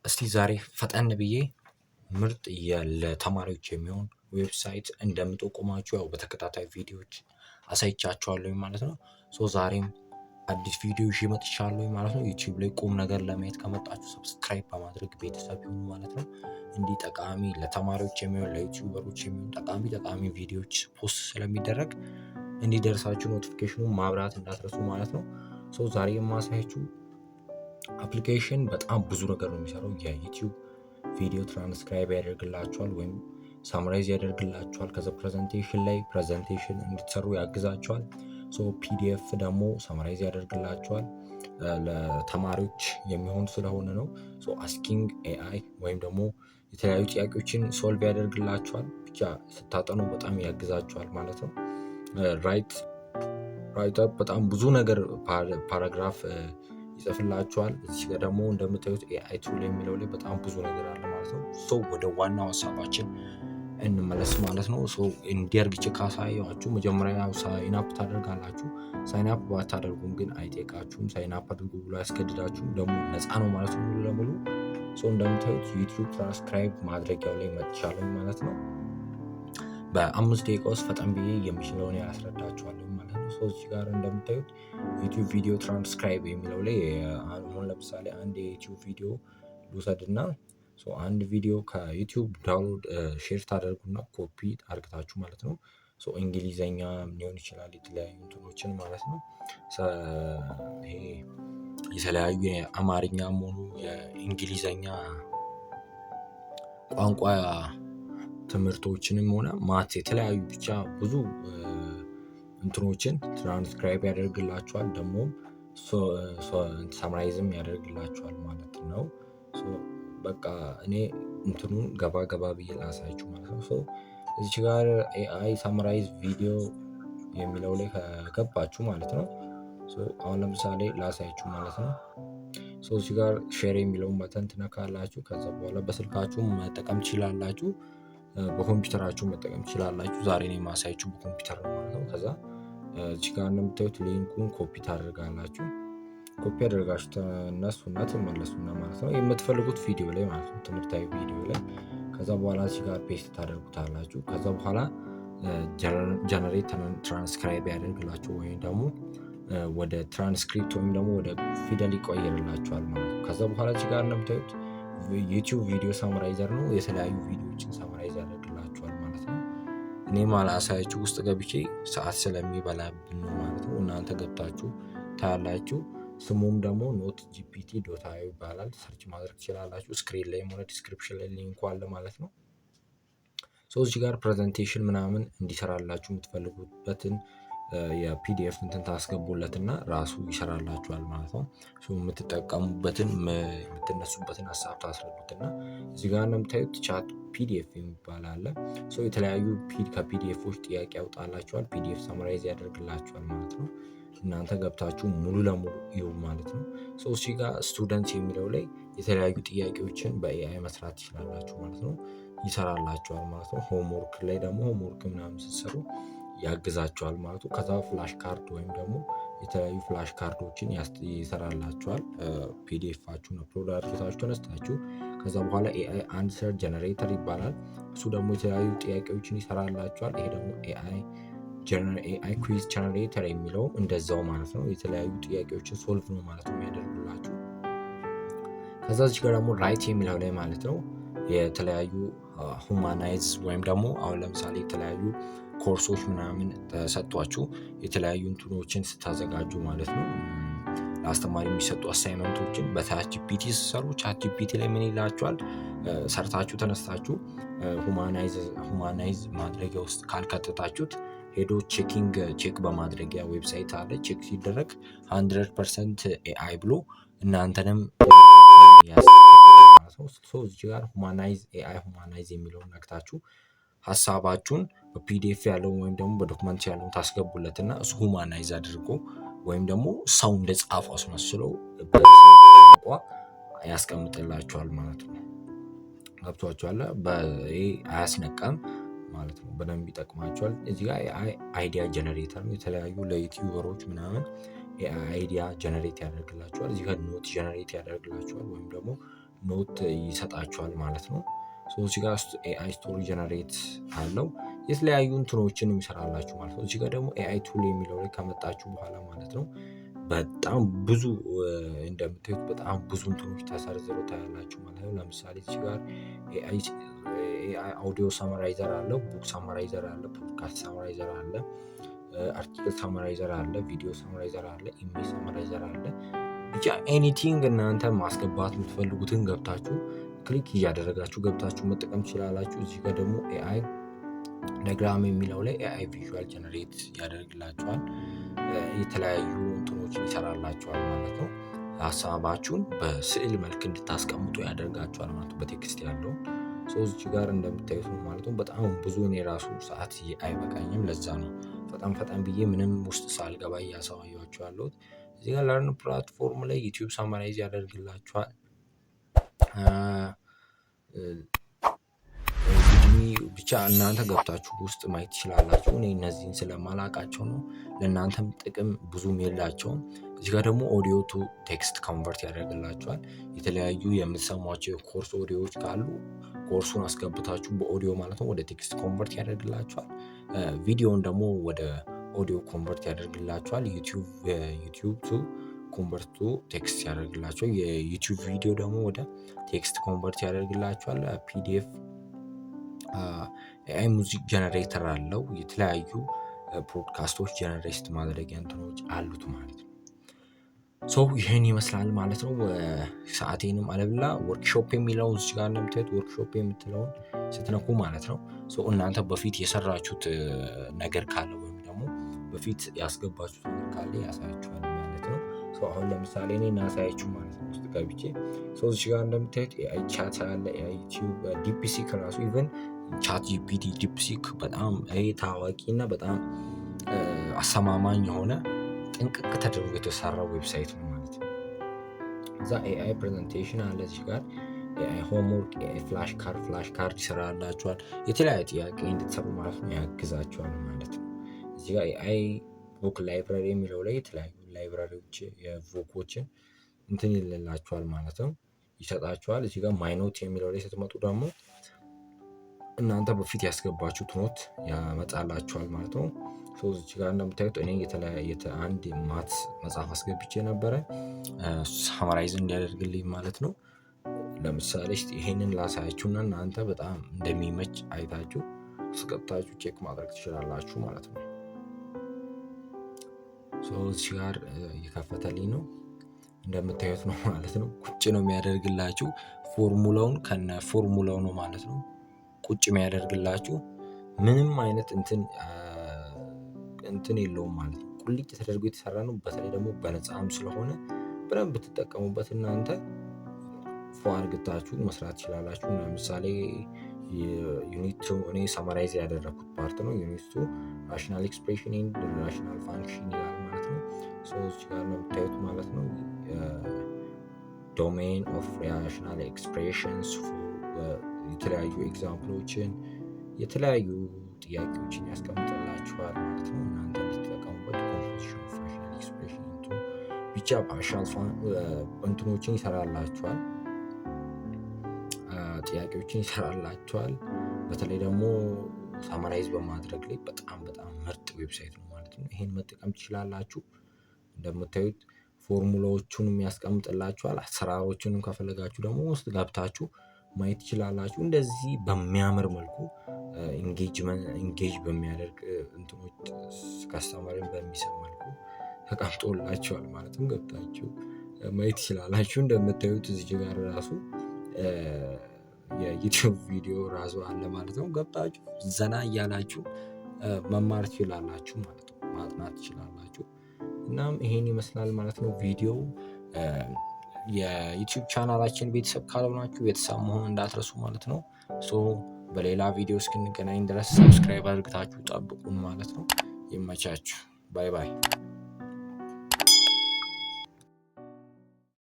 እስቲ ዛሬ ፈጠን ብዬ ምርጥ ለተማሪዎች የሚሆን ዌብሳይት እንደምጠቁማችሁ ያው በተከታታይ ቪዲዮዎች አሳይቻችኋለሁ ማለት ነው። ዛሬም አዲስ ቪዲዮ ይዤ መጥቻለሁ ማለት ነው። ዩቲዩብ ላይ ቁም ነገር ለማየት ከመጣችሁ ሰብስክራይብ በማድረግ ቤተሰብ ይሁኑ ማለት ነው። እንዲህ ጠቃሚ ለተማሪዎች የሚሆን ለዩቲዩበሮች የሚሆን ጠቃሚ ቪዲዮዎች ፖስት ስለሚደረግ እንዲደርሳችሁ ኖቲፊኬሽኑን ማብራት እንዳትረሱ ማለት ነው። ዛሬ የማሳያችሁ አፕሊኬሽን በጣም ብዙ ነገር ነው የሚሰራው። የዩቲዩብ ቪዲዮ ትራንስክራይብ ያደርግላችኋል ወይም ሳምራይዝ ያደርግላችኋል። ከዛ ፕሬዘንቴሽን እንድትሰሩ ያግዛችኋል። ፒዲኤፍ ደግሞ ሳምራይዝ ያደርግላችኋል። ለተማሪዎች የሚሆን ስለሆነ ነው። አስኪንግ ኤአይ ወይም ደግሞ የተለያዩ ጥያቄዎችን ሶልቭ ያደርግላችኋል። ብቻ ስታጠኑ በጣም ያግዛችኋል ማለት ነው። ራይት አፕ በጣም ብዙ ነገር ፓራግራፍ ይጽፍላችኋል። እዚህ ጋር ደግሞ እንደምታዩት ኤአይ ቱል የሚለው ላይ በጣም ብዙ ነገር አለ ማለት ነው። ወደ ዋናው ሀሳባችን እንመለስ ማለት ነው። እንዲያርግች ካሳየኋችሁ መጀመሪያ ሳይን አፕ ታደርጋላችሁ። ሳይን አፕ ባታደርጉም ግን አይጠይቃችሁም። ሳይን አፕ አድርጉ ብሎ ያስገድዳችሁም ደግሞ ነፃ ነው ማለት ነው ሙሉ ለሙሉ። እንደምታዩት ዩቲዩብ ትራንስክራይብ ማድረጊያው ላይ መጥቻለሁ ማለት ነው። በ5 ደቂቃ ውስጥ ፈጠን ብዬ የሚችለውን ያስረዳችኋለሁ ማለት ነው። እዚህ ጋር እንደምታዩት ዩቲዩብ ቪዲዮ ትራንስክራይብ የሚለው ላይ አሁን ለምሳሌ አንድ የዩቲዩብ ቪዲዮ ልውሰድና አንድ ቪዲዮ ከዩቲዩብ ዳውንሎድ ሼር ታደርጉና ኮፒ አርግታችሁ ማለት ነው። እንግሊዘኛ ሊሆን ይችላል የተለያዩ እንትኖችን ማለት ነው። ይሄ የተለያዩ የአማርኛም ሆኑ የእንግሊዘኛ ቋንቋ ትምህርቶችንም ሆነ ማት የተለያዩ ብቻ ብዙ እንትኖችን ትራንስክራይብ ያደርግላችኋል። ደግሞ ሳምራይዝም ያደርግላችኋል ማለት ነው። በቃ እኔ እንትኑን ገባ ብዬ ላሳያችሁ ማለት ነው። እዚች ጋር ኤአይ ሳምራይዝ ቪዲዮ የሚለው ላይ ከገባችሁ ማለት ነው። አሁን ለምሳሌ ላሳያችሁ ማለት ነው። እዚህ ጋር ሼር የሚለውን በተን ትነካላችሁ። ከዛ በኋላ በስልካችሁ መጠቀም ትችላላችሁ፣ በኮምፒውተራችሁ መጠቀም ትችላላችሁ። ዛሬ እኔ የማሳያችሁ በኮምፒውተር ነው ማለት ነው። ከዛ እዚህ ጋር እንደምታዩት ሊንኩን ኮፒ ታደርጋላችሁ። ኮፒ አድርጋችሁ ተነሱና ትመለሱና ማለት ነው የምትፈልጉት ቪዲዮ ላይ ማለት ነው፣ ትምህርታዊ ቪዲዮ ላይ። ከዛ በኋላ እዚህ ጋር ፔስት ታደርጉታላችሁ። ከዛ በኋላ ጀነሬት ትራንስክራይብ ያደርግላችሁ ወይም ደግሞ ወደ ትራንስክሪፕት ወይም ደግሞ ወደ ፊደል ይቆይርላችኋል ማለት ነው። ከዛ በኋላ እዚህ ጋር እንደምታዩት ዩቲዩብ ቪዲዮ ሳምራይዘር ነው። የተለያዩ ቪዲዮዎችን ሳምራይዝ ያደርግላችኋል ማለት ነው። እኔ ማላሳያችሁ ውስጥ ገብቼ ሰዓት ስለሚበላብን ነው ማለት ነው። እናንተ ገብታችሁ ታያላችሁ። ስሙም ደግሞ ኖት ጂፒቲ ዶታዮ ይባላል። ሰርች ማድረግ ትችላላችሁ። ስክሪን ላይ ሆነ ዲስክሪፕሽን ላይ ሊንኩ አለ ማለት ነው። እዚህ ጋር ፕሬዘንቴሽን ምናምን እንዲሰራላችሁ የምትፈልጉበትን የፒዲኤፍ እንትን ታስገቡለትና ራሱ ይሰራላችኋል ማለት ነው። የምትጠቀሙበትን የምትነሱበትን ሀሳብ ታስረዱትና እዚህ ጋር እንደምታዩት ቻት ፒዲኤፍ የሚባል አለ። የተለያዩ ከፒዲኤፎች ጥያቄ ያውጣላችኋል፣ ፒዲኤፍ ሳምራይዝ ያደርግላችኋል ማለት ነው። እናንተ ገብታችሁ ሙሉ ለሙሉ ይሁን ማለት ነው። እዚህ ጋር ስቱደንት የሚለው ላይ የተለያዩ ጥያቄዎችን በኤአይ መስራት ትችላላችሁ ማለት ነው። ይሰራላችኋል ማለት ነው። ሆምወርክ ላይ ደግሞ ሆምወርክ ምናምን ስትሰሩ ያግዛችኋል ማለት ነው። ከዛ ፍላሽ ካርድ ወይም ደግሞ የተለያዩ ፍላሽ ካርዶችን ይሰራላችኋል። ፒዲኤፋችሁን አፕሎድ አድርጋችሁ ተነስታችሁ ከዛ በኋላ ኤአይ አንሰር ጀነሬተር ይባላል። እሱ ደግሞ የተለያዩ ጥያቄዎችን ይሰራላችኋል። ይሄ ደግሞ ኤአይ ኩዊዝ ጀነሬተር የሚለው እንደዛው ማለት ነው። የተለያዩ ጥያቄዎችን ሶልቭ ነው ማለት ነው የሚያደርጉላችሁ። ከዛ እዚህ ጋር ደግሞ ራይት የሚለው ላይ ማለት ነው የተለያዩ ሁማናይዝ ወይም ደግሞ አሁን ለምሳሌ የተለያዩ ኮርሶች ምናምን ተሰጧችሁ የተለያዩ እንትኖችን ስታዘጋጁ ማለት ነው ለአስተማሪ የሚሰጡ አሳይመንቶችን በቻት ጂፒቲ ሲሰሩ ቻት ጂፒቲ ላይ ምን ይላችኋል? ሰርታችሁ ተነስታችሁ ሁማናይዝ ማድረጊያ ውስጥ ካልከተታችሁት ሄዶ ቼክ በማድረጊያ ዌብሳይት አለ። ቼክ ሲደረግ 100% ኤአይ ብሎ እናንተንም እዚህ ጋር ሁማናይዝ የሚለውን ነክታችሁ ሀሳባችሁን በፒዲኤፍ ያለውን ወይም ደግሞ በዶክመንት ያለውን ታስገቡለትና እሱ ሁማናይዝ አድርጎ ወይም ደግሞ ሰው እንደጻፈ አስመስለው በቋንቋ ያስቀምጥላችኋል ማለት ነው። ገብቷችኋል? ይሄ አያስነቃም ማለት ነው። በደንብ ይጠቅማችኋል። እዚህ ጋር አይዲያ ጀነሬተር ነው። የተለያዩ ለዩቲዩበሮች ምናምን አይዲያ ጀነሬት ያደርግላችኋል። እዚህ ጋር ኖት ጀነሬት ያደርግላችኋል ወይም ደግሞ ኖት ይሰጣችኋል ማለት ነው። እዚህ ጋር ኤአይ ስቶሪ ጀነሬት አለው የተለያዩ እንትኖችን ይሰራላችሁ ማለት ነው። እዚህ ጋር ደግሞ ኤአይ ቱል የሚለው ላይ ከመጣችሁ በኋላ ማለት ነው በጣም ብዙ እንደምታዩት በጣም ብዙ እንትኖች ተሰርዝረው ታያላችሁ ማለት ነው። ለምሳሌ እዚህ ጋር ኤአይ አውዲዮ ሰመራይዘር አለ፣ ቡክ ሰመራይዘር አለ፣ ፖድካስት ሰመራይዘር አለ፣ አርቲክል ሰመራይዘር አለ፣ ቪዲዮ ሰመራይዘር አለ፣ ኢሜጅ ሰመራይዘር አለ። ብቻ ኤኒቲንግ እናንተ ማስገባት የምትፈልጉትን ገብታችሁ ክሊክ እያደረጋችሁ ገብታችሁ መጠቀም ትችላላችሁ። እዚህ ጋር ደግሞ ኤአይ ዳያግራም የሚለው ላይ ኤአይ ቪዥዋል ጀነሬት ያደርግላችኋል፣ የተለያዩ እንትኖችን ይሰራላችኋል ማለት ነው። ሀሳባችሁን በስዕል መልክ እንድታስቀምጡ ያደርጋችኋል ማለት ነው። በቴክስት ያለው እዚህ ጋር እንደምታዩት ነው ማለት ነው። በጣም ብዙ እኔ ራሱ ሰዓት አይበቃኝም። ለዛ ነው ፈጣን ብዬ ምንም ውስጥ ሳልገባ እያሳያችሁ ያለሁት። እዚህ ጋር ለርን ፕላትፎርም ላይ ዩቲዩብ ሳማራይዝ ያደርግላችኋል። ብቻ እናንተ ገብታችሁ ውስጥ ማየት ትችላላችሁ። እኔ እነዚህን ስለማላውቃቸው ነው። ለእናንተም ጥቅም ብዙም የላቸውም። እዚህ ጋር ደግሞ ኦዲዮ ቱ ቴክስት ኮንቨርት ያደርግላችኋል። የተለያዩ የምትሰሟቸው የኮርስ ኦዲዮዎች ካሉ ኮርሱን አስገብታችሁ በኦዲዮ ማለት ነው ወደ ቴክስት ኮንቨርት ያደርግላችኋል። ቪዲዮን ደግሞ ወደ ኦዲዮ ኮንቨርት ያደርግላችኋል። ዩቲዩብ ቱ ኮንቨርት ቱ ቴክስት ያደርግላችኋል። የዩቲዩብ ቪዲዮ ደግሞ ወደ ቴክስት ኮንቨርት ያደርግላችኋል። ፒዲኤፍ ኤአይ ሙዚክ ጀነሬተር አለው። የተለያዩ ፖድካስቶች ጀነሬት ማድረጊያ እንትኖች አሉት ማለት ነው። ይህን ይመስላል ማለት ነው። ሰዓቴንም አለብላ ወርክሾፕ የሚለው እዚህ ጋር እንደምታዩት ወርክሾፕ የምትለውን ስትነኩ ማለት ነው እናንተ በፊት የሰራችሁት ነገር ካለ ወይም ደግሞ በፊት ያስገባችሁት ነገር ካለ ያሳያችኋል ማለት ነው። አሁን ለምሳሌ እኔ እናሳያችሁ ማለት ነው። ውስጥ ገብቼ እዚህ ጋር እንደምታዩት ኤአይ ቻት አለ፣ ኤአይ ዩቲዩብ፣ ዲፕሲክ ራሱ ኢቨን ቻት ጂፒቲ ዲፕሲክ በጣም ታዋቂ እና በጣም አሰማማኝ የሆነ ጥንቅቅ ተደርጎ የተሰራ ዌብሳይት ነው ማለት ነው። እዛ ኤአይ ፕሬዘንቴሽን አለ። እዚህ ጋር ኤአይ ሆምወርክ፣ ኤአይ ፍላሽ ካርድ ይሰራላችኋል። የተለያየ ጥያቄ እንድትሰሩ ማለት ነው ያግዛችኋል ማለት ነው። እዚህ ጋር ኤአይ ቡክ ላይብራሪ የሚለው ላይ የተለያዩ ላይብራሪዎች የቡኮችን እንትን ይልላችኋል ማለት ነው፣ ይሰጣችኋል። እዚህ ጋር ማይኖት የሚለው ላይ ስትመጡ ደግሞ እናንተ በፊት ያስገባችሁት ኖት ያመጣላችኋል ማለት ነው። እዚህ ጋር እንደምታዩት እኔ አንድ ማት መጽሐፍ አስገብቼ ነበረ ሳማራይዝ እንዲያደርግልኝ ማለት ነው። ለምሳሌ ይሄንን ላሳያችሁና እናንተ በጣም እንደሚመች አይታችሁ ስገብታችሁ ቼክ ማድረግ ትችላላችሁ ማለት ነው። እዚህ ጋር እየከፈተልኝ ነው እንደምታዩት ነው ማለት ነው። ቁጭ ነው የሚያደርግላችሁ ፎርሙላውን ከነ ፎርሙላው ነው ማለት ነው ቁጭ የሚያደርግላችሁ። ምንም አይነት እንትን የለውም ማለት ነው። ቁልጭ ተደርጎ የተሰራ ነው። በተለይ ደግሞ በነፃም ስለሆነ በደንብ ብትጠቀሙበት እናንተ አድርጋችሁ መስራት ትችላላችሁ። ለምሳሌ ዩኒት እኔ ሰማራይዝ ያደረኩት ፓርት ነው። ዩኒት ራሽናል ኤክስፕሬሽን ኤንድ ራሽናል ፋንክሽን ይላል ማለት ነው። እዚህ ጋር ነው የምታዩት ማለት ነው። ዶሜን ኦፍ ራሽናል ኤክስፕሬሽንስ የተለያዩ ኤግዛምፕሎችን የተለያዩ ጥያቄዎችን ያስቀምጥላችኋል ማለት ነው። እናንተ እንድትጠቀሙበት ኮምፖዚሽን ኦፍ ራሽናል ኤክስፕሬሽን ብቻ ፓርሻል እንትኖችን ይሰራላችኋል፣ ጥያቄዎችን ይሰራላችኋል። በተለይ ደግሞ ሳማራይዝ በማድረግ ላይ በጣም ምርጥ ዌብሳይት ነው ማለት ነው። ይሄን መጠቀም ትችላላችሁ። እንደምታዩት ፎርሙላዎቹንም ያስቀምጥላችኋል። አሰራሮቹንም ከፈለጋችሁ ደግሞ ውስጥ ገብታችሁ ማየት ትችላላችሁ። እንደዚህ በሚያምር መልኩ ኢንጌጅ በሚያደርግ እንትኖች ከስተመርን በሚስብ መልኩ ተቀምጦላችኋል ማለትም ገብታችሁ ማየት ትችላላችሁ። እንደምታዩት እዚህ ጋር ራሱ የዩቲዩብ ቪዲዮ ራሱ አለ ማለት ነው። ገብታችሁ ዘና እያላችሁ መማር ትችላላችሁ ማለት ነው፣ ማጥናት ትችላላችሁ። እናም ይሄን ይመስላል ማለት ነው ቪዲዮ። የዩቲዩብ ቻናላችን ቤተሰብ ካልሆናችሁ ቤተሰብ መሆን እንዳትረሱ ማለት ነው። በሌላ ቪዲዮ እስክንገናኝ ድረስ ሰብስክራይብ አድርጋችሁ ጠብቁን ማለት ነው። ይመቻችሁ። ባይ ባይ።